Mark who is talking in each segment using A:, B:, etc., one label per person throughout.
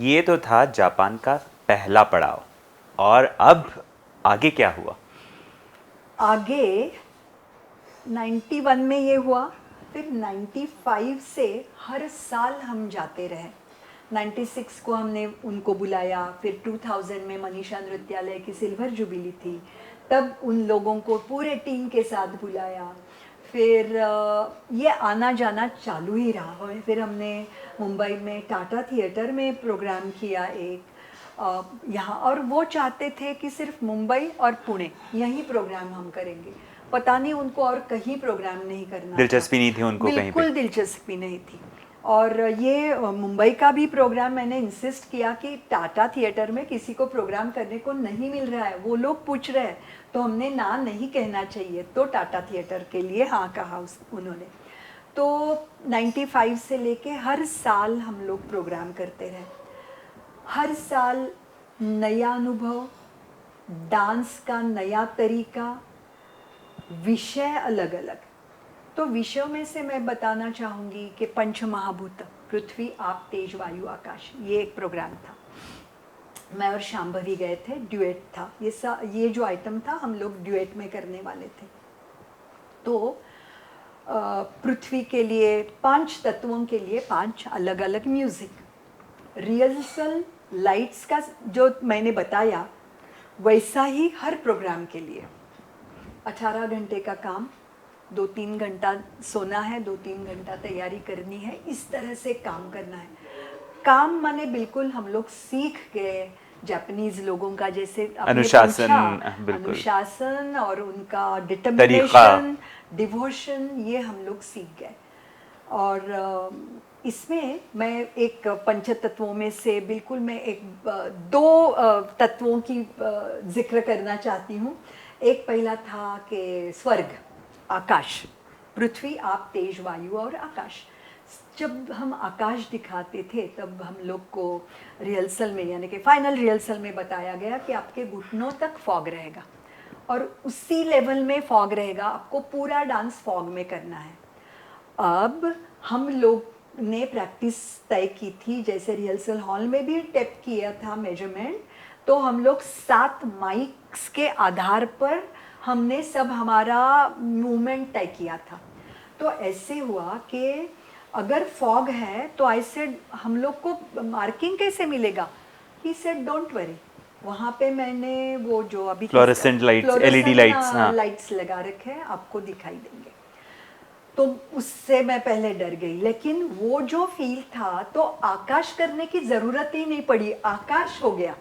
A: ये तो था जापान का पहला पड़ाव, और अब आगे क्या हुआ?
B: आगे 91 में ये हुआ, फिर 95 से हर साल हम जाते रहे। 96 को हमने उनको बुलाया, फिर 2000 में मनीषा नृत्यालय की सिल्वर जुबिली थी, तब उन लोगों को पूरे टीम के साथ बुलाया। फिर ये आना जाना चालू ही रहा। फिर हमने मुंबई में टाटा थिएटर में प्रोग्राम किया एक यहाँ, और वो चाहते थे कि सिर्फ मुंबई और पुणे यहीं प्रोग्राम हम करेंगे। पता नहीं उनको और कहीं प्रोग्राम नहीं करना था,
A: दिलचस्पी नहीं थी उनको कहीं पे?
B: बिल्कुल दिलचस्पी नहीं थी। और ये मुंबई का भी प्रोग्राम मैंने इंसिस्ट किया कि टाटा थिएटर में किसी को प्रोग्राम करने को नहीं मिल रहा है, वो लोग पूछ रहे हैं, तो हमने ना नहीं कहना चाहिए, तो टाटा थिएटर के लिए हाँ कहा उन्होंने। तो 95 से लेके हर साल हम लोग प्रोग्राम करते रहे। हर साल नया अनुभव, डांस का नया तरीका, विषय अलग अलग। तो विषयों में से मैं बताना चाहूँगी कि पंच महाभूत, पृथ्वी आप तेज वायु आकाश, ये एक प्रोग्राम था। मैं और शांभवी गए थे, ड्यूएट था ये जो आइटम था हम लोग ड्यूएट में करने वाले थे। तो पृथ्वी के लिए 5 तत्वों के लिए 5 अलग अलग म्यूजिक। रिहर्सल लाइट्स का जो मैंने बताया वैसा ही हर प्रोग्राम के लिए 18 घंटे का काम, 2-3 घंटा सोना है, 2-3 घंटा तैयारी करनी है, इस तरह से काम करना है। काम माने बिल्कुल हम लोग सीख गए जापानीज लोगों का, जैसे
A: अनुशासन, बिल्कुल
B: अनुशासन और उनका डिटर्मिनेशन, डिवोशन, ये हम लोग सीख गए। और इसमें मैं एक पंच तत्वों में से बिल्कुल मैं एक 2 तत्वों की जिक्र करना चाहती हूँ। एक पहला था कि स्वर्ग, आकाश, पृथ्वी आप तेज वायु और आकाश। जब हम आकाश दिखाते थे तब हम लोग को रिहर्सल में, यानी कि फाइनल रिहर्सल में बताया गया कि आपके घुटनों तक फॉग रहेगा और उसी लेवल में फॉग रहेगा, आपको पूरा डांस फॉग में करना है। अब हम लोग ने प्रैक्टिस तय की थी, जैसे रिहर्सल हॉल में भी टेप किया था मेजरमेंट, तो हम लोग 7 माइक्स के आधार पर हमने सब हमारा मूवमेंट तय किया था। तो ऐसे हुआ कि अगर फॉग है तो आई सेड हम लोग को मार्किंग कैसे मिलेगा? He said don't worry. वहाँ पे मैंने वो जो अभी
A: फ्लोरेसेंट लाइट्स, एलईडी लाइट्स, हाँ,
B: लाइट्स लगा रखे हैं, आपको दिखाई देंगे। तो उससे मैं पहले डर गई, लेकिन वो जो फील था तो आकाश करने की जरूरत ही नहीं पड़ी, आकाश हो गया।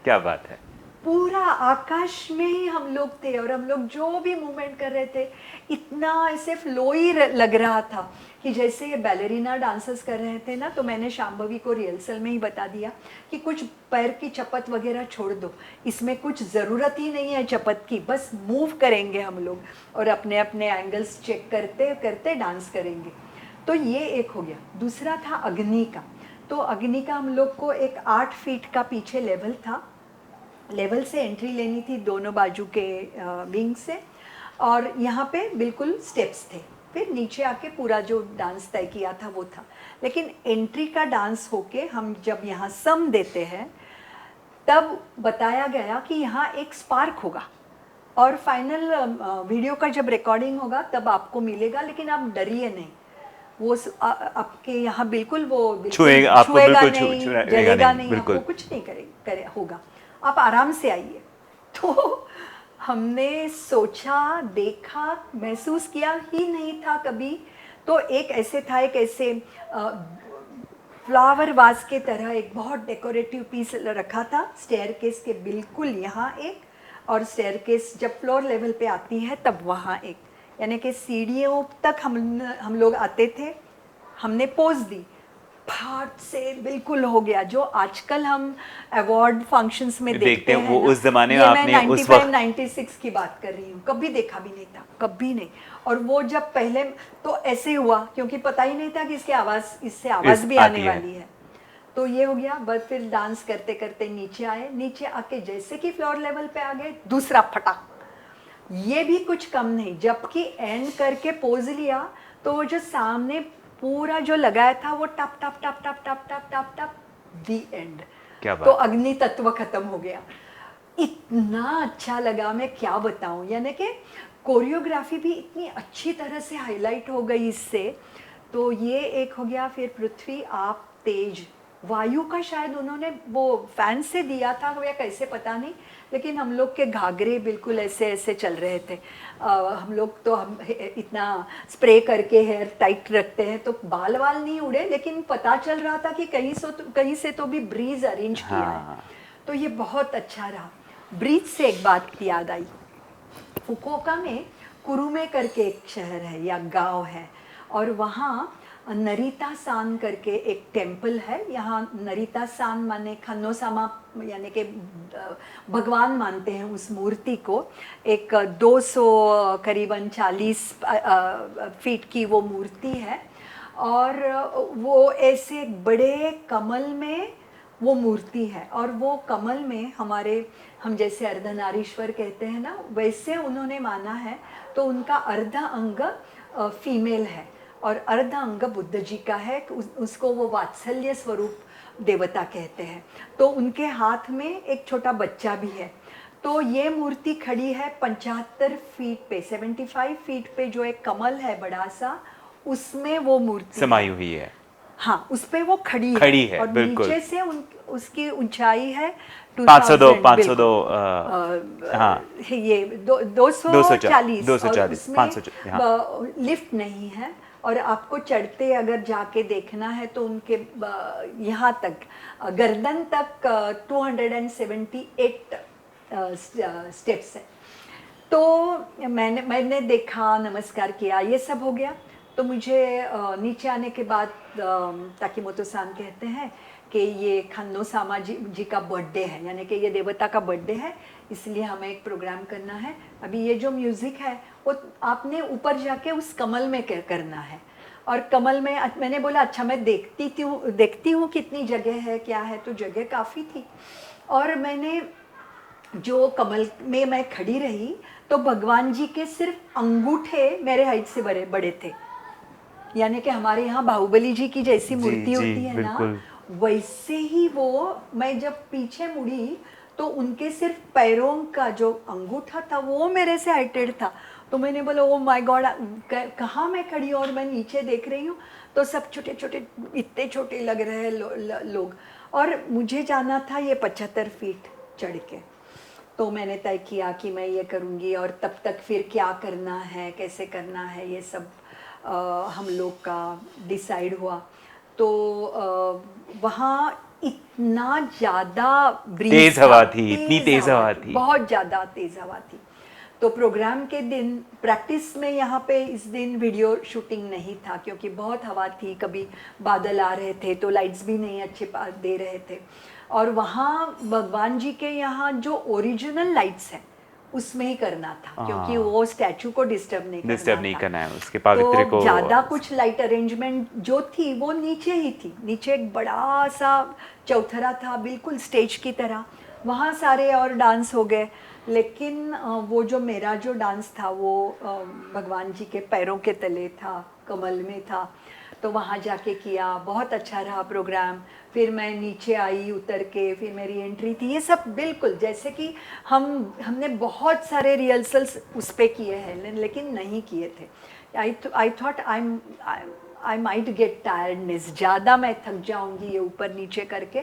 A: क्या बात है!
B: पूरा आकाश में ही हम लोग थे और हम लोग जो भी मूवमेंट कर रहे थे इतना ऐसे फ्लो ही लग रहा था कि जैसे ये बैलेरिना डांसर्स कर रहे थे ना। तो मैंने शांभवी को रिहर्सल में ही बता दिया कि कुछ पैर की चपत वगैरह छोड़ दो, इसमें कुछ ज़रूरत ही नहीं है चपत की, बस मूव करेंगे हम लोग और अपने अपने एंगल्स चेक करते करते डांस करेंगे। तो ये एक हो गया। दूसरा था अग्नि का। तो अग्नि का हम लोग को एक 8 फीट का पीछे लेवल था, लेवल से एंट्री लेनी थी दोनों बाजू के विंग से, और यहाँ पे बिल्कुल स्टेप्स थे। फिर नीचे आके पूरा जो डांस तय किया था वो था। लेकिन एंट्री का डांस होके हम जब यहाँ सम देते हैं तब बताया गया कि यहाँ एक स्पार्क होगा और फाइनल वीडियो का जब रिकॉर्डिंग होगा तब आपको मिलेगा, लेकिन आप डरिए नहीं, वो आपके यहाँ बिल्कुल वो
A: छुएगा, आपको
B: छुएगा
A: बिल्कुल
B: नहीं,
A: छुएगा
B: जलेगा
A: नहीं,
B: नहीं, आपको
A: बिल्कुल।
B: कुछ नहीं करे होगा, आप आराम से आइए। तो हमने सोचा, देखा, महसूस किया ही नहीं था कभी। तो एक ऐसे था, एक ऐसे फ्लावर वास के तरह एक बहुत डेकोरेटिव पीस रखा था स्टेयरकेस के बिल्कुल यहाँ एक, और स्टेयरकेस जब फ्लोर लेवल पे आती है तब वहाँ एक, यानी कि सीढ़ियों तक हम लोग आते थे। हमने पोज दी, फाट से बिल्कुल हो गया, जो आजकल हम अवार्ड फंक्शंस में देखते हैं
A: वो
B: ना,
A: उस जमाने में
B: ये मैं
A: आपने उस वक्त
B: 95-96 की बात कर रही हूँ, कभी देखा भी नहीं था, कभी नहीं। और वो जब पहले तो ऐसे हुआ क्योंकि पता ही नहीं था कि इससे आवाज़ भी आने वाली है। तो ये हो गया। बस फिर डांस करते करते नीचे आए, नीचे आके जैसे कि फ्लोर लेवल पे आ गए, दूसरा फटाक, ये भी कुछ कम नहीं। जबकि एंड करके पोज लिया तो वो जो सामने पूरा जो लगाया था वो टप टप टप टप टप टप टप टप दी एंड।
A: क्या
B: तो
A: बात।
B: अग्नि तत्व खत्म हो गया। इतना अच्छा लगा, मैं क्या बताऊं, यानी कि कोरियोग्राफी भी इतनी अच्छी तरह से हाईलाइट हो गई इससे। तो ये एक हो गया। फिर पृथ्वी आप तेज, वायु का शायद उन्होंने वो फैन से दिया था या कैसे पता नहीं, लेकिन हम लोग के घाघरे बिल्कुल ऐसे ऐसे चल रहे थे। हम लोग तो हम इतना स्प्रे करके हेयर टाइट रखते हैं तो बाल वाल नहीं उड़े, लेकिन पता चल रहा था कि कहीं से तो भी ब्रीज अरेंज किया है।
A: हाँ।
B: तो ये बहुत अच्छा रहा। ब्रीज से एक बात याद आई, फुकुओका में कुरुमे करके एक शहर है या गांव है, और वहाँ नरिता सान करके एक टेम्पल है। यहाँ नरिता सान माने खन्नो सामा, यानी कि भगवान मानते हैं उस मूर्ति को। एक 200 करीबन 40 फीट की वो मूर्ति है, और वो ऐसे बड़े कमल में वो मूर्ति है, और वो कमल में हम जैसे अर्धनारीश्वर कहते हैं ना, वैसे उन्होंने माना है। तो उनका अर्ध अंग फीमेल है और अर्ध अंग बुद्ध जी का है। उसको वो वात्सल्य स्वरूप देवता कहते हैं। तो उनके हाथ में एक छोटा बच्चा भी है। तो ये मूर्ति खड़ी है 75 फीट पे, 75 फीट पे जो एक कमल है बड़ा सा, उसमें वो मूर्ति
A: समाई हुई है।
B: हाँ, उस पे वो खड़ी है और
A: बिल्कुल।
B: नीचे से उसकी ऊंचाई है
A: 502 हाँ,
B: ये 240 और
A: 240
B: उसमें
A: 500 हाँ।
B: लिफ्ट नहीं है। और आपको चढ़ते अगर जाके देखना है तो उनके यहाँ तक गर्दन तक 278 स्टेप्स है। तो मैंने देखा, नमस्कार किया, ये सब हो गया। तो मुझे नीचे आने के बाद ताकीमोतो सान कहते हैं कि ये खन्नो सामा जी का बर्थडे है, यानी कि ये देवता का बर्थडे है, इसलिए हमें एक प्रोग्राम करना है। अभी ये जो म्यूज़िक है वो आपने ऊपर जाके उस कमल में करना है। और कमल में मैंने बोला अच्छा मैं देखती हूँ कितनी जगह है क्या है। तो जगह काफ़ी थी, और मैंने जो कमल में मैं खड़ी रही तो भगवान जी के सिर्फ अंगूठे मेरे हाइट से बड़े थे। यानी कि हमारे यहाँ बाहुबली जी की जैसी मूर्ति होती है ना, वैसे ही वो, मैं जब पीछे मुड़ी तो उनके सिर्फ पैरों का जो अंगूठा था वो मेरे से हाइटेड था। तो मैंने बोला ओ माय गॉड, कहाँ मैं खड़ी हूँ, और मैं नीचे देख रही हूँ तो सब छोटे छोटे, इतने छोटे लग रहे हैं लोग। और मुझे जाना था ये 75 फीट चढ़ के। तो मैंने तय किया कि मैं ये करूँगी, और तब तक फिर क्या करना है, कैसे करना है, ये सब हम लोग का डिसाइड हुआ। तो वहाँ इतना ज़्यादा
A: तेज हवा थी, इतनी तेज हवा थी,
B: बहुत ज़्यादा तेज हवा थी। तो प्रोग्राम के दिन प्रैक्टिस में यहाँ पे इस दिन वीडियो शूटिंग नहीं था, क्योंकि बहुत हवा थी, कभी बादल आ रहे थे तो लाइट्स भी नहीं अच्छे दे रहे थे। और वहाँ भगवान जी के यहाँ जो ओरिजिनल लाइट्स हैं उसमें ही करना था, क्योंकि वो स्टैचू को डिस्टर्ब नहीं करना है, उसके पवित्र को। ज़्यादा कुछ लाइट अरेंजमेंट जो थी वो नीचे ही थी। नीचे एक बड़ा सा चौथरा था बिल्कुल स्टेज की तरह, वहाँ सारे और डांस हो गए। लेकिन वो जो मेरा जो डांस था वो भगवान जी के पैरों के तले था, कमल में था। तो वहाँ जाके किया, बहुत अच्छा रहा प्रोग्राम। फिर मैं नीचे आई उतर के, फिर मेरी एंट्री थी। ये सब बिल्कुल जैसे कि हमने बहुत सारे रिहर्सल्स उस पर किए हैं लेकिन नहीं किए थे। I thought I might get tiredness, ज़्यादा मैं थक जाऊंगी ये ऊपर नीचे करके,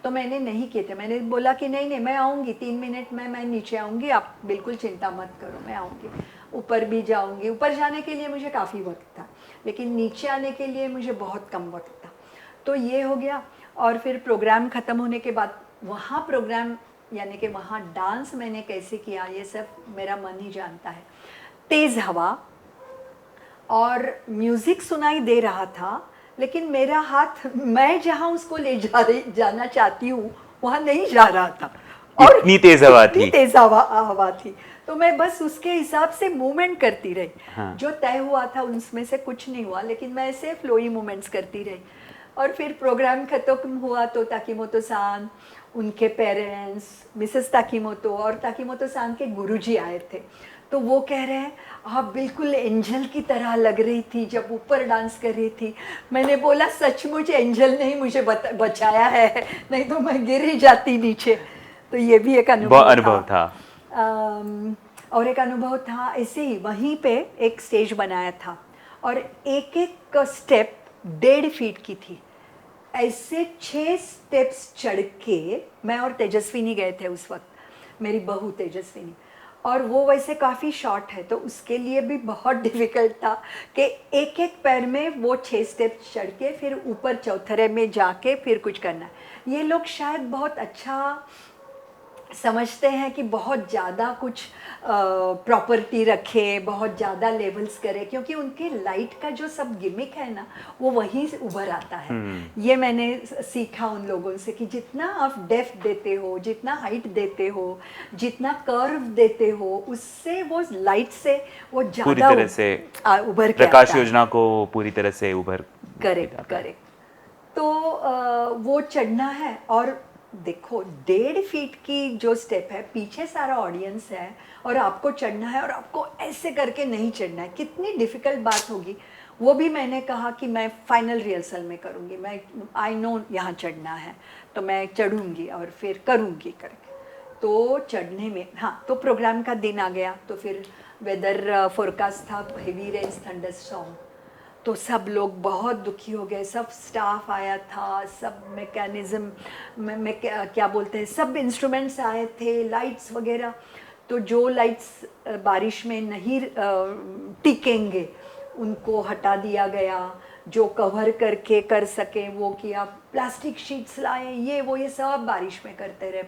B: तो मैंने नहीं किए थे। मैंने बोला कि नहीं मैं आऊँगी 3 मिनट में, मैं नीचे आऊँगी, आप बिल्कुल चिंता मत करो, मैं आऊँगी। ऊपर भी जाऊँगी। ऊपर जाने के लिए मुझे काफ़ी वक्त था, लेकिन नीचे आने के लिए मुझे बहुत कम वक्त था। तो ये हो गया। और फिर प्रोग्राम ख़त्म होने के बाद वहाँ प्रोग्राम, यानी कि वहाँ डांस मैंने कैसे किया ये सब मेरा मन ही जानता है। तेज़ हवा और म्यूज़िक सुनाई दे रहा था, लेकिन मेरा हाथ मैं जहाँ उसको जाना चाहती हूँ वहाँ नहीं जा रहा था, और
A: इतनी तेज हवा थी,
B: तेज हवा थी। तो मैं बस उसके हिसाब से मूवमेंट करती रही।
A: हाँ।
B: जो तय हुआ था उनमें से कुछ नहीं हुआ, लेकिन मैं ऐसे फ्लोई मूवमेंट्स करती रही। और फिर प्रोग्राम खत्म हुआ तो ताकीमोतो सान उनके पेरेंट्स, मिसेस ताकीमोतो और ताकीमोतो सान के गुरुजी आए थे। तो वो कह रहे हैं आप बिल्कुल एंजल की तरह लग रही थी जब ऊपर डांस कर रही थी। मैंने बोला सचमुच एंजल ने ही मुझे बचाया है, नहीं तो मैं गिर ही जाती नीचे। तो ये भी एक
A: वो
B: अनुभव
A: अनुभव था।
B: और एक अनुभव था ऐसे ही, वहीं पे एक स्टेज बनाया था और एक एक स्टेप 1.5 फीट की थी। ऐसे 6 स्टेप्स चढ़ के मैं और तेजस्विनी गए थे उस वक्त, मेरी बहू तेजस्विनी, और वो वैसे काफ़ी शॉर्ट है तो उसके लिए भी बहुत डिफ़िकल्ट था कि एक एक पैर में वो 6 स्टेप चढ़ के फिर ऊपर चौथरे में जाके फिर कुछ करना है। ये लोग शायद बहुत अच्छा समझते हैं कि बहुत ज़्यादा कुछ प्रॉपर्टी रखे, बहुत ज़्यादा लेवल्स करे, क्योंकि उनके लाइट का जो सब गिमिक है ना वो वहीं से उभर आता है। ये मैंने सीखा उन लोगों से कि जितना आप डेप्थ देते हो, जितना हाइट देते हो, जितना कर्व देते हो, उससे वो लाइट से वो
A: पूरी
B: ज़्यादा
A: तरह से
B: उभर के
A: प्रकाश
B: आता है।
A: योजना को पूरी तरह से उभर के
B: करेक्ट
A: आता है।
B: करेक्ट। तो वो चढ़ना है और देखो 1.5 फीट की जो स्टेप है, पीछे सारा ऑडियंस है और आपको चढ़ना है और आपको ऐसे करके नहीं चढ़ना है, कितनी डिफ़िकल्ट बात होगी। वो भी मैंने कहा कि मैं फाइनल रिहर्सल में करूँगी, मैं आई नो यहाँ चढ़ना है तो मैं चढ़ूँगी और फिर करूँगी करके। तो चढ़ने में, हाँ, तो प्रोग्राम का दिन आ गया तो फिर वेदर फोरकास्ट था हेवी रेन्स थंडर स्टॉर्म। तो सब लोग बहुत दुखी हो गए, सब स्टाफ आया था, सब मैकेनिज़्म में क्या बोलते हैं, सब इंस्ट्रूमेंट्स आए थे, लाइट्स वगैरह। तो जो लाइट्स बारिश में नहीं टिकेंगे उनको हटा दिया गया, जो कवर करके कर सके वो किया, प्लास्टिक शीट्स लाए, ये सब बारिश में करते रहे।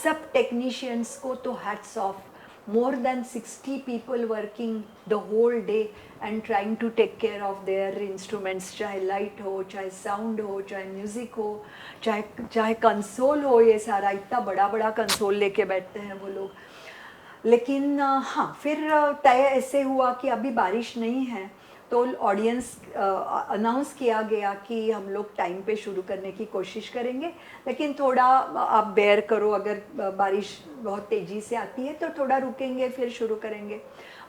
B: सब टेक्नीशियंस को तो hats off, more than 60 people working the whole day and trying to take care of their instruments, चाहे लाइट हो, चाहे साउंड हो, चाहे म्यूज़िक हो, चाहे कंसोल हो, ये सारा इतना बड़ा बड़ा कंसोल लेके बैठते हैं वो लोग। लेकिन हाँ, फिर तय ऐसे हुआ कि अभी बारिश नहीं है तो ऑडियंस अनाउंस किया गया कि हम लोग टाइम पे शुरू करने की कोशिश करेंगे, लेकिन थोड़ा आप बेयर करो, अगर बारिश बहुत तेज़ी से आती है तो थोड़ा रुकेंगे फिर शुरू करेंगे।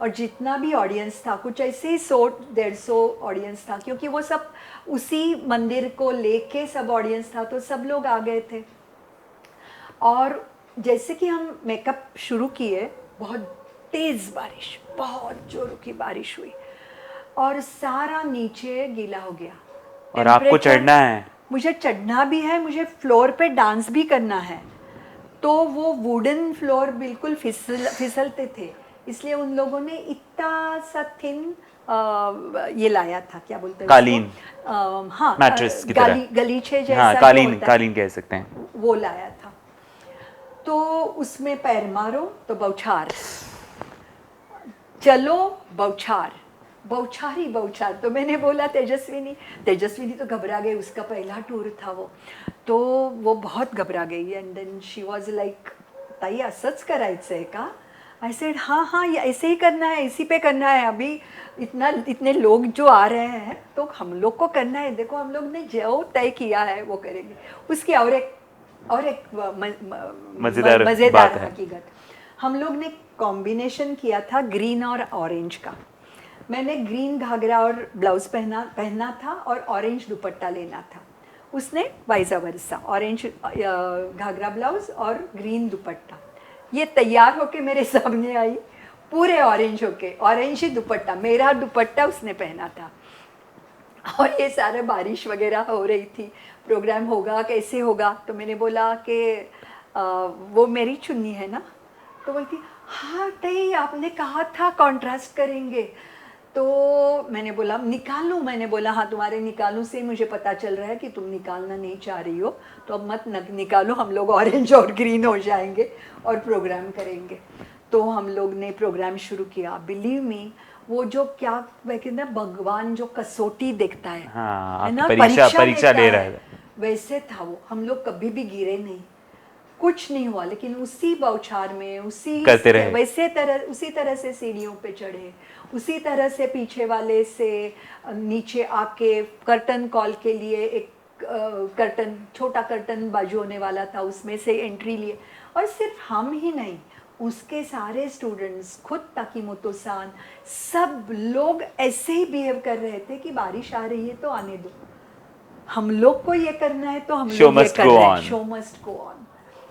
B: और जितना भी ऑडियंस था, कुछ ऐसे ही 100-150 ऑडियंस था, क्योंकि वो सब उसी मंदिर को लेके सब ऑडियंस था तो सब लोग आ गए थे। और जैसे कि हम मेकअप शुरू किए, बहुत तेज़ बारिश, बहुत जोरों की बारिश हुई और सारा नीचे गीला हो गया।
A: और आपको
B: टेम्परेचर,
A: चढ़ना है,
B: मुझे चढ़ना भी है, मुझे फ्लोर पे डांस भी करना है। तो वो वुडन फ्लोर बिल्कुल फिसलते थे, इसलिए उन लोगों ने इतना सा थिन ये लाया था, क्या बोलते हैं
A: कालीन,
B: उसको? हाँ,
A: मैट्रेस की तरह।
B: गलीचे जैसा
A: हाँ,
B: जो
A: कालीन,
B: होता है,
A: कालीन कह सकते हैं।
B: वो लाया था। तो उसमें पैर मारो तो बौछार, चलो बौछार, बौछार ही बौछार। तो मैंने बोला तेजस्विनी तो घबरा गई, उसका पहला टूर था वो, तो वो बहुत घबरा गई। And then she was like, ताई असंच करायचं आहे का? आई सेड हाँ, ये ऐसे ही करना है, इसी पे करना है। अभी इतने लोग जो आ रहे हैं तो हम लोग को करना है, देखो हम लोग ने जो तय किया है वो करेंगे। उसकी और एक मज़ेदार
A: बात है।
B: हकीकत, हम लोग ने कॉम्बिनेशन किया था ग्रीन और ऑरेंज का। मैंने ग्रीन घाघरा और ब्लाउज़ पहनना था और ऑरेंज दुपट्टा लेना था। उसने वाइजा वर्सा, ऑरेंज घाघरा ब्लाउज़ और ग्रीन दुपट्टा। ये तैयार होके मेरे सामने आई, पूरे ऑरेंज होके, ऑरेंज ही दुपट्टा, मेरा दुपट्टा उसने पहना था। और ये सारा बारिश वगैरह हो रही थी, प्रोग्राम होगा कैसे होगा। तो मैंने बोला कि वो मेरी चुन्नी है ना? तो बोलती हाँ तई, आपने कहा था कॉन्ट्रास्ट करेंगे। तो मैंने बोला निकाल लूँ, मैंने बोला हाँ तुम्हारे निकालूँ से मुझे पता चल रहा है कि तुम निकालना नहीं चाह रही हो, तो अब मत निकालो, हम लोग ऑरेंज और ग्रीन हो जाएंगे और प्रोग्राम करेंगे। तो हम लोग ने प्रोग्राम शुरू किया। बिलीव मी, वो जो क्या कहते हैं, भगवान जो कसौटी देखता है,
A: हाँ,
B: है
A: आपकी
B: ना,
A: परीक्षा
B: लेता
A: ले रहा
B: है,
A: है।
B: वैसे था वो। हम लोग कभी भी गिरे नहीं, कुछ नहीं हुआ, लेकिन उसी बौछार में
A: करते रहे।
B: उसी तरह से सीढ़ियों पे चढ़े, उसी तरह से पीछे वाले से नीचे आके कर्टन कॉल के लिए एक कर्टन, छोटा कर्टन बाजू होने वाला था, उसमें से एंट्री लिए। और सिर्फ हम ही नहीं, उसके सारे स्टूडेंट्स, खुद ताकीमोतो सान, सब लोग ऐसे ही बिहेव कर रहे थे कि बारिश आ रही है तो आने दो, हम लोग को ये करना है तो हम
A: Show
B: लोग ये
A: must
B: कर
A: go
B: रहे हैं,
A: on.
B: Show must go on.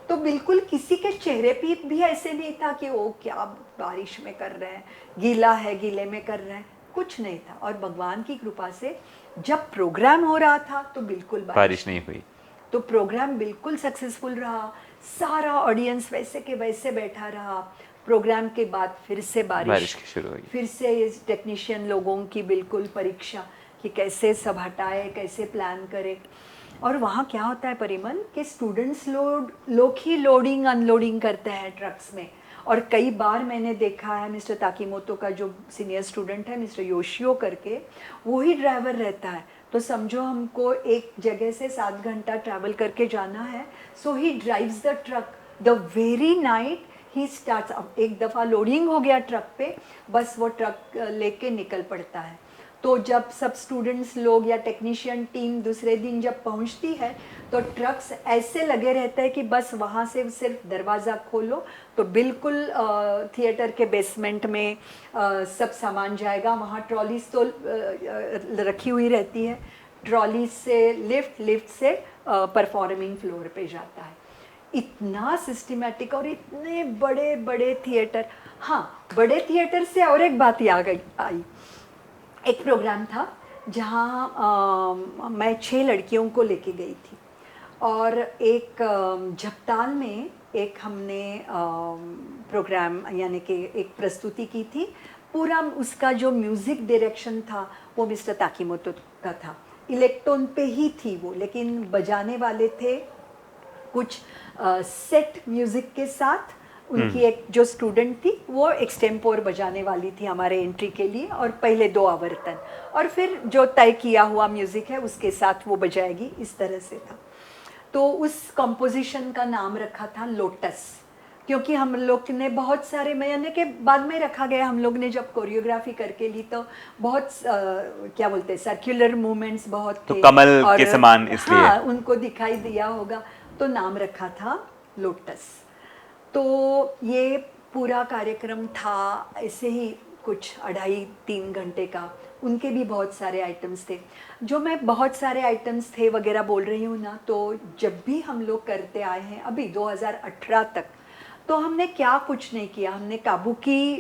B: तो बिल्कुल किसी के चेहरे पे भी ऐसे नहीं था कि वो क्या बारिश में कर रहे हैं, गीला है गीले में कर रहे हैं, कुछ नहीं था। और भगवान की कृपा से जब प्रोग्राम हो रहा था तो बिल्कुल
A: बारिश नहीं हुई।
B: तो प्रोग्राम बिल्कुल सक्सेसफुल रहा, सारा ऑडियंस वैसे के वैसे बैठा रहा। प्रोग्राम के बाद फिर से बारिश
A: की शुरू हुई।
B: फिर से इस टेक्नीशियन लोगों की बिल्कुल परीक्षा कि कैसे सब हटाए, कैसे प्लान करे। और वहाँ क्या होता है परिमल कि स्टूडेंट्स लोग ही लोडिंग अनलोडिंग करते हैं ट्रक्स में। और कई बार मैंने देखा है, मिस्टर ताकीमोतो का जो सीनियर स्टूडेंट है मिस्टर योशियो करके, वो ही ड्राइवर रहता है। तो समझो हमको एक जगह से 7 घंटा ट्रैवल करके जाना है, so he drives the truck the very night he starts. अब एक दफ़ा लोडिंग हो गया ट्रक पे, बस वो ट्रक लेके निकल पड़ता है। तो जब सब स्टूडेंट्स लोग या टेक्नीशियन टीम दूसरे दिन जब पहुंचती है तो ट्रक्स ऐसे लगे रहते हैं कि बस वहाँ से सिर्फ दरवाज़ा खोलो तो बिल्कुल थिएटर के बेसमेंट में सब सामान जाएगा। वहाँ ट्रॉलीज तो रखी हुई रहती है, ट्रॉली से लिफ्ट, लिफ्ट से परफॉर्मिंग फ्लोर पे जाता है। इतना सिस्टमेटिक और इतने बड़े बड़े थिएटर। हाँ, बड़े थिएटर से और एक बात याद आई। एक प्रोग्राम था जहाँ मैं 6 लड़कियों को लेके गई थी और एक झपताल में एक हमने प्रोग्राम यानी कि एक प्रस्तुति की थी। पूरा उसका जो म्यूज़िक डायरेक्शन था वो मिस्टर ताकीमोतो का था। इलेक्ट्रॉन पे ही थी वो, लेकिन बजाने वाले थे कुछ सेट म्यूज़िक के साथ। उनकी एक जो स्टूडेंट थी वो एक्सटेम्पोर बजाने वाली थी हमारे एंट्री के लिए, और पहले 2 आवर्तन, और फिर जो तय किया हुआ म्यूज़िक है उसके साथ वो बजाएगी, इस तरह से था। तो उस कंपोजिशन का नाम रखा था लोटस, क्योंकि हम लोग ने बहुत सारे, मैंने के बाद में रखा गया, हम लोग ने जब कोरियोग्राफी करके ली तो बहुत क्या बोलते हैं सर्कुलर मूवमेंट्स बहुत थे,
A: तो कमल
B: और
A: के समान इसलिए
B: हाँ उनको दिखाई दिया होगा, तो नाम रखा था लोटस। तो ये पूरा कार्यक्रम था ऐसे ही कुछ 2.5-3 घंटे का। उनके भी बहुत सारे आइटम्स थे। जो मैं बहुत सारे आइटम्स थे वगैरह बोल रही हूँ ना, तो जब भी हम लोग करते आए हैं अभी 2018 तक, तो हमने क्या कुछ नहीं किया। हमने काबुकी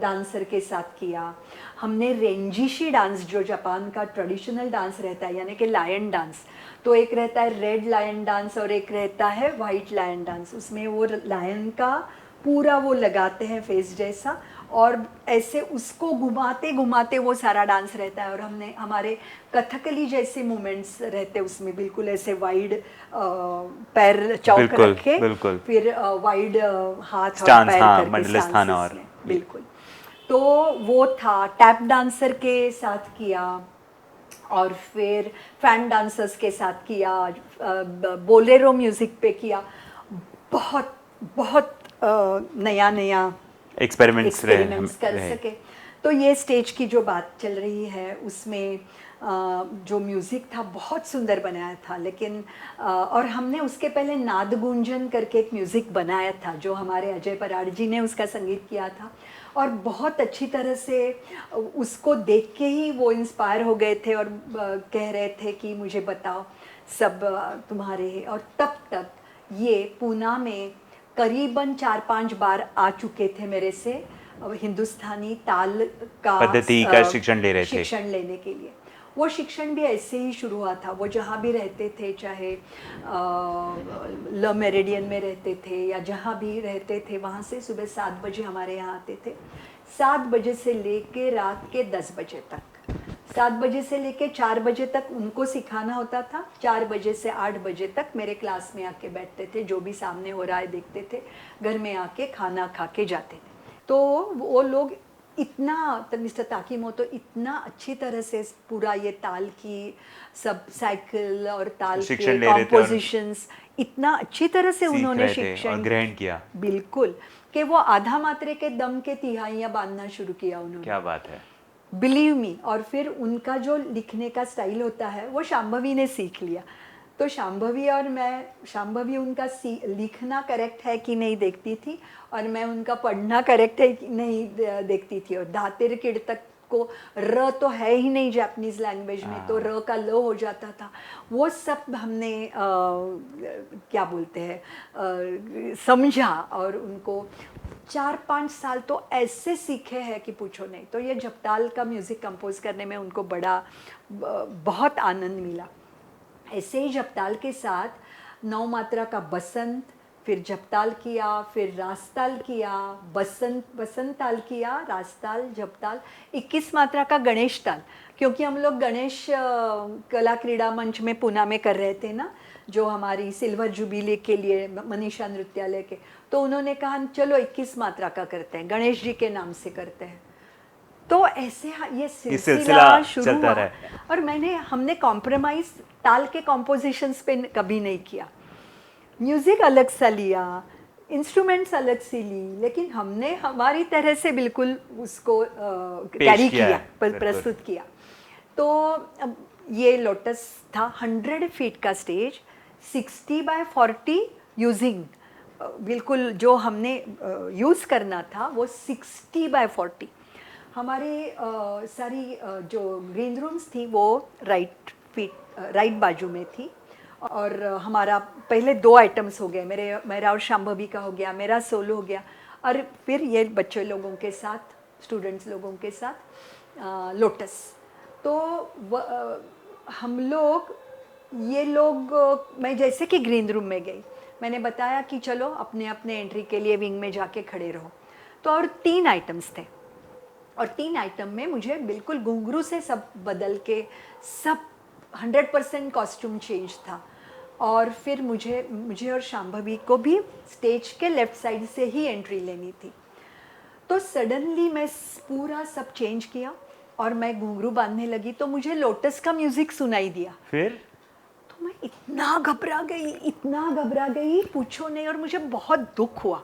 B: डांसर के साथ किया, हमने रेंजिशी डांस जो जापान का ट्रेडिशनल डांस रहता है यानी कि लायन डांस, तो एक रहता है रेड लायन डांस और एक रहता है वाइट लायन डांस। उसमें वो लायन का पूरा वो लगाते हैं फेस जैसा, और ऐसे उसको घुमाते घुमाते वो सारा डांस रहता है। और हमने हमारे कथकली जैसे मूवमेंट्स रहते उसमें, बिल्कुल ऐसे वाइड पैर चौक रखे, फिर वाइड हाथ और पैर करके
A: मंडलस्थान और
B: बिल्कुल। तो वो था, टैप डांसर के साथ किया, और फिर फैन डांसर्स के साथ किया, बोलेरो म्यूज़िक पे किया, बहुत बहुत नया नया एक्सपेरिमेंट्स कर सके। तो ये स्टेज की जो बात चल रही है उसमें जो म्यूज़िक था बहुत सुंदर बनाया था, लेकिन और हमने उसके पहले नाद गुंजन करके एक म्यूज़िक बनाया था जो हमारे अजय पराड़ जी ने उसका संगीत किया था, और बहुत अच्छी तरह से उसको देख के ही वो इंस्पायर हो गए थे और कह रहे थे कि मुझे बताओ सब तुम्हारे। और तब तक ये पूना में करीबन 4-5 बार आ चुके थे मेरे से हिंदुस्तानी ताल का
A: पद्धति का शिक्षण ले रहे थे,
B: शिक्षण लेने के लिए। वो शिक्षण भी ऐसे ही शुरू हुआ था। वो जहाँ भी रहते थे, चाहे ल मेरिडियन में रहते थे या जहाँ भी रहते थे, वहाँ से सुबह 7 बजे हमारे यहाँ आते थे। 7 बजे से लेके रात के 10 बजे तक, 7 बजे से लेके 4 बजे तक उनको सिखाना होता था। 4 बजे से 8 बजे तक मेरे क्लास में आके बैठते थे, जो भी सामने हो रहा है देखते थे, घर में आके खाना खा के जाते थे। तो वो लोग इतना, तो मिस्टर ताकीमोतो इतना अच्छी तरह से पूरा ये ताल की सब साइकिल और ताल के कॉम्पोजिशंस इतना अच्छी तरह से उन्होंने शिक्षण
A: ग्रहण किया,
B: बिल्कुल, कि वो आधा मात्रे के दम के तिहाइयाँ बांधना शुरू किया उन्होंने।
A: क्या बात है,
B: बिलीव मी। और फिर उनका जो लिखने का स्टाइल होता है वो शांभवी ने सीख लिया। तो शांभवी और मैं, शांभवी उनका लिखना करेक्ट है कि नहीं देखती थी, और मैं उनका पढ़ना करेक्ट है कि नहीं देखती थी। और धातिर किड़ तक को र तो है ही नहीं जापानीज लैंग्वेज में, तो र का ल हो जाता था। वो सब हमने क्या बोलते हैं समझा, और उनको 4-5 साल तो ऐसे सीखे हैं कि पूछो नहीं। तो ये जपताल का म्यूज़िक कंपोज करने में उनको बड़ा बहुत आनंद मिला। ऐसे ही जपताल के साथ 9 मात्रा का बसंत, फिर जपताल किया, फिर रास्ताल किया, बसंत ताल किया, रास्ताल, जपताल, 21 मात्रा का गणेश ताल, क्योंकि हम लोग गणेश कला क्रीड़ा मंच में पूना में कर रहे थे ना, जो हमारी सिल्वर जुबिली के लिए मनीषा नृत्यालय के, तो उन्होंने कहा चलो 21 मात्रा का करते हैं, गणेश जी के नाम से करते हैं। तो ऐसे ये सिलसिला शुरू हुआ, और हमने कॉम्प्रोमाइज़ ताल के कॉम्पोजिशंस पे कभी नहीं किया। म्यूज़िक अलग सा लिया, इंस्ट्रूमेंट्स अलग से ली, लेकिन हमने हमारी तरह से बिल्कुल उसको कैरी किया, प्रस्तुत किया। तो अब ये लोटस था 100 फीट का स्टेज, 60x40 यूजिंग, बिल्कुल जो हमने यूज़ करना था वो 60x40। हमारे सारी जो ग्रीन रूम्स थी वो राइट बाजू में थी, और हमारा पहले 2 आइटम्स हो गए, मेरा और शांभवी का हो गया, मेरा सोलो हो गया, और फिर ये बच्चे लोगों के साथ, स्टूडेंट्स लोगों के साथ लोटस। तो हम लोग ये लोग, मैं जैसे कि ग्रीन रूम में गई, मैंने बताया कि चलो अपने अपने एंट्री के लिए विंग में जाके खड़े रहो। तो और 3 आइटम्स थे, और 3 आइटम में मुझे बिल्कुल घुंघरू से सब बदल के, सब 100% कॉस्ट्यूम चेंज था। और फिर मुझे और शांभवी को भी स्टेज के लेफ़्ट साइड से ही एंट्री लेनी थी। तो सडनली मैं पूरा सब चेंज किया और मैं घुंघरू बांधने लगी, तो मुझे लोटस का म्यूज़िक सुनाई दिया।
A: फिर
B: तो मैं इतना घबरा गई पूछो नहीं, और मुझे बहुत दुख हुआ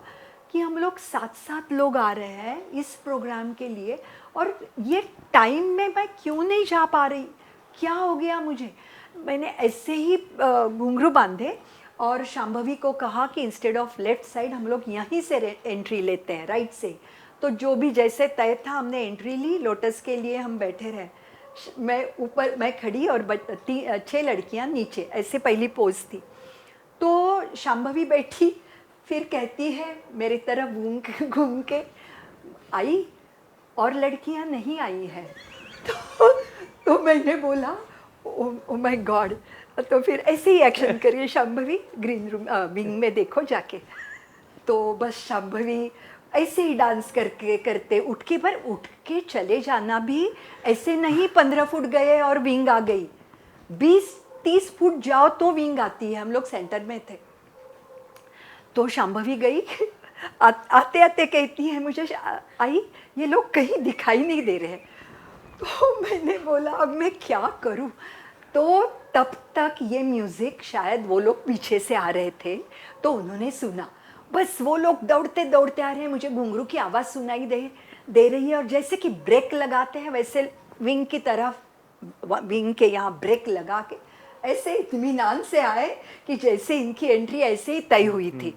B: कि हम लोग 7-7 लोग आ रहे हैं इस प्रोग्राम के लिए, और ये टाइम में मैं क्यों नहीं जा पा रही, क्या हो गया मुझे। मैंने ऐसे ही घुंघरू बांधे और शांभवी को कहा कि इंस्टेड ऑफ लेफ़्ट साइड हम लोग यहीं से एंट्री लेते हैं, राइट से। तो जो भी जैसे तय था हमने एंट्री ली, लोटस के लिए हम बैठे रहे। मैं ऊपर, मैं खड़ी और 6 लड़कियां नीचे, ऐसे पहली पोज थी। तो शांभवी बैठी, फिर कहती है मेरी तरफ घूम के, आई और लड़कियां नहीं आई है। तो मैंने बोला ओ माय गॉड। तो फिर ऐसे ही एक्शन करिए शांभवी, ग्रीन रूम विंग में देखो जाके। तो बस शांभवी ऐसे ही डांस करते उठ के चले जाना भी ऐसे नहीं, 15 फुट गए और विंग आ गई, 20-30 फुट जाओ तो विंग आती है। हम लोग सेंटर में थे। तो शांभवी गई, आते आते कहती है मुझे, आई ये लोग कहीं दिखाई नहीं दे रहे। तो मैंने बोला अब मैं क्या करूं। तो तब तक ये म्यूज़िक, शायद वो लोग पीछे से आ रहे थे तो उन्होंने सुना, बस वो लोग दौड़ते दौड़ते आ रहे हैं, मुझे घुंघरू की आवाज़ सुनाई दे रही है, और जैसे कि ब्रेक लगाते हैं वैसे विंग की तरफ, विंग के यहाँ ब्रेक लगा के ऐसे इत्मीनान से आए कि जैसे इनकी एंट्री ऐसे ही तय हुई थी,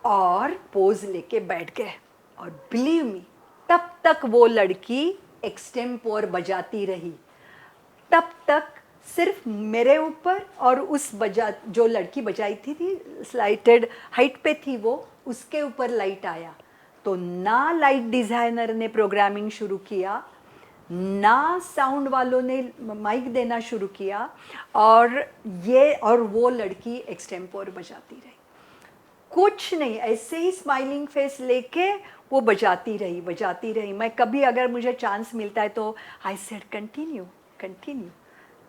B: और पोज लेके बैठ गए। और बिलीव मी, तब तक वो लड़की एक्सटेम्पोर बजाती रही, तब तक सिर्फ मेरे ऊपर और उस जो लड़की बजाई थी स्लाइटेड हाइट पे थी वो, उसके ऊपर लाइट आया। तो ना लाइट डिज़ाइनर ने प्रोग्रामिंग शुरू किया, ना साउंड वालों ने माइक देना शुरू किया, और वो लड़की एक्सटेम्पोर बजाती रही, कुछ नहीं, ऐसे ही स्माइलिंग फेस लेके वो बजाती रही। मैं कभी अगर मुझे चांस मिलता है तो आई सेड कंटिन्यू।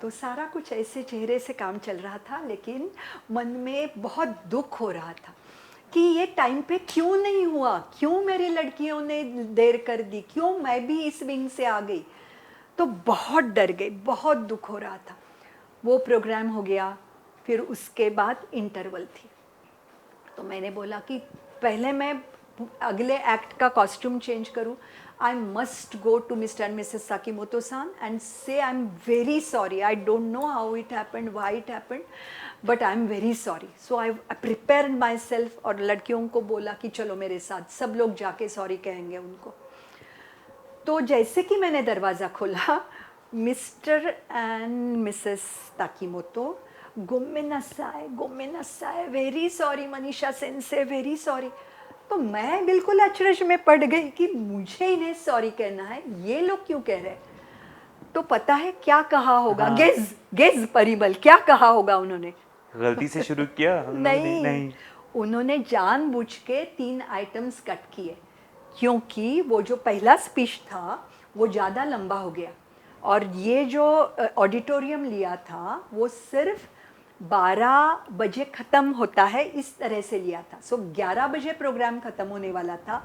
B: तो सारा कुछ ऐसे चेहरे से काम चल रहा था, लेकिन मन में बहुत दुख हो रहा था कि ये टाइम पे क्यों नहीं हुआ, क्यों मेरी लड़कियों ने देर कर दी, क्यों मैं भी इस विंग से आ गई। तो बहुत डर गई, बहुत दुख हो रहा था। वो प्रोग्राम हो गया, फिर उसके बाद इंटरवल थी। तो मैंने बोला कि पहले मैं अगले एक्ट का कॉस्ट्यूम चेंज करूँ, I must go to mister and missus Sakimoto san and say I am very sorry, I don't know how it happened, why it happened, but I am very sorry. So I prepare myself और लड़कियों को बोला कि चलो मेरे साथ, सब लोग जाके सॉरी कहेंगे उनको. तो जैसे कि मैंने दरवाज़ा खोला, मिस्टर एंड मिसेस ताकीमोतो, गोमेनासाय, very sorry Manisha sensei, very sorry. तो मैं बिल्कुल अचरज में पड़ गई कि मुझे इन्हें सॉरी कहना है, ये लोग क्यों कह रहे हैं. तो पता है क्या कहा होगा?
A: हाँ.
B: गेज परिमल, क्या कहा होगा उन्होंने?
A: गलती से शुरू किया हम लोगों ने?
B: नहीं, उन्होंने जानबूझ के 3 आइटम्स कट किए, क्योंकि वो जो पहला स्पीच था वो ज़्यादा लंबा हो गया, और ये जो ऑडिटोरियम लिया था वो सिर्फ 12 बजे ख़त्म होता है, इस तरह से लिया था. सो 11 बजे प्रोग्राम ख़त्म होने वाला था.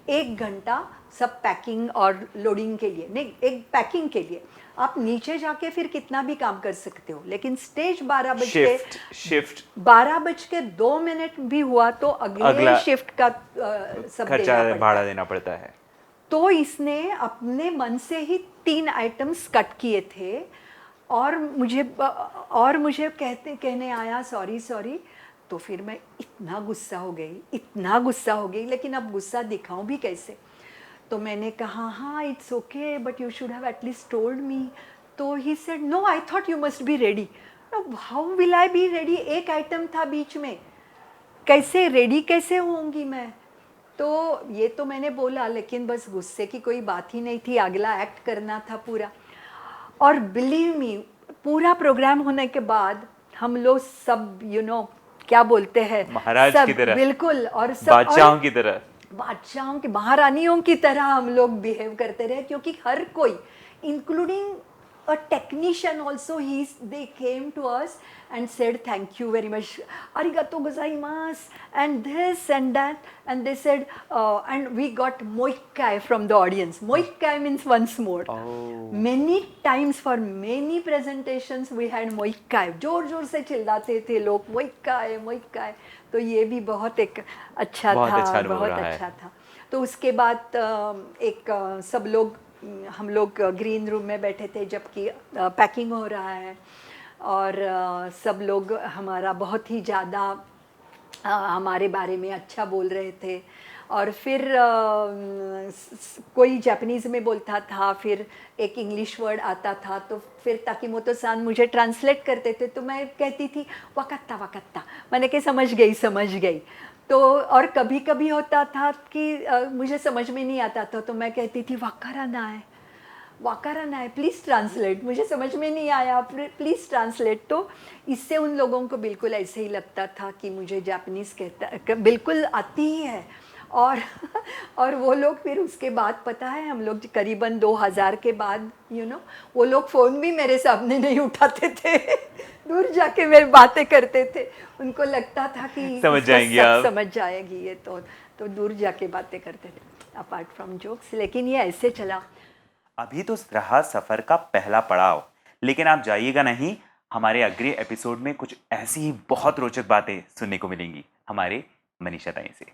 B: 1 घंटा सब पैकिंग और लोडिंग के लिए, नहीं, एक पैकिंग के लिए. आप नीचे जाके फिर कितना भी काम कर सकते हो, लेकिन स्टेज 12 बज के
A: शिफ्ट
B: 12 बज के 2 मिनट भी हुआ तो अगले शिफ्ट का सब
A: खर्चा, भाड़ा देना पड़ता है.
B: तो इसने अपने मन से ही 3 आइटम्स कट किए थे, और मुझे कहने आया सॉरी. तो फिर मैं इतना गुस्सा हो गई, लेकिन अब गुस्सा दिखाऊं भी कैसे. तो मैंने कहा हाँ it's okay, but you should have at least told me. तो he said no, I thought you must be ready. How will I be ready? एक आइटम था बीच में, कैसे रेडी कैसे होंगी मैं? तो ये तो मैंने बोला, लेकिन बस गुस्से की कोई बात ही नहीं थी, अगला एक्ट करना था पूरा. और बिलीव मी, पूरा प्रोग्राम होने के बाद हम लोग सब क्या बोलते हैं,
A: महाराज
B: सब
A: की तरह,
B: बिल्कुल, और सब
A: बादशाहों की तरह,
B: बादशाहों की, महारानियों की तरह हम लोग बिहेव करते रहे, क्योंकि हर कोई, including a technician also, they came to us and said thank you very much, arigato gozaimasu, and this and that, and they said and we got moikai from the audience. Moikai means once more. Many times for many presentations we had moikai, जोर जोर से चिल्लाते थे लोग, moikai. तो ये भी बहुत एक अच्छा था, बहुत अच्छा था. तो उसके बाद सब लोग, हम लोग ग्रीन रूम में बैठे थे जबकि पैकिंग हो रहा है, और सब लोग हमारा बहुत ही ज़्यादा हमारे बारे में अच्छा बोल रहे थे. और फिर कोई जापानीज़ में बोलता था, फिर एक इंग्लिश वर्ड आता था, तो फिर ताकीमोतो सान मुझे ट्रांसलेट करते थे, तो मैं कहती थी वकत्ता, मैंने कि समझ गई. तो और कभी कभी होता था कि मुझे समझ में नहीं आता था, तो मैं कहती थी वाकाराना है, प्लीज़ ट्रांसलेट, मुझे समझ में नहीं आया, प्लीज़ ट्रांसलेट. तो इससे उन लोगों को बिल्कुल ऐसे ही लगता था कि मुझे जापानीज़ बिल्कुल आती ही है. और वो लोग फिर उसके बाद, पता है, हम लोग करीबन 2000 के बाद वो लोग फ़ोन भी मेरे सामने नहीं उठाते थे, दूर जाके मेरी बातें करते थे. उनको लगता था कि
A: समझ
B: जाएगी ये, तो दूर जाके बातें करते थे, अपार्ट फ्रॉम जोक्स. लेकिन ये ऐसे चला.
A: अभी तो रहा सफ़र का पहला पड़ाव, लेकिन आप जाइएगा नहीं, हमारे अगले एपिसोड में कुछ ऐसी ही बहुत रोचक बातें सुनने को मिलेंगी हमारे मनीषा ताई से.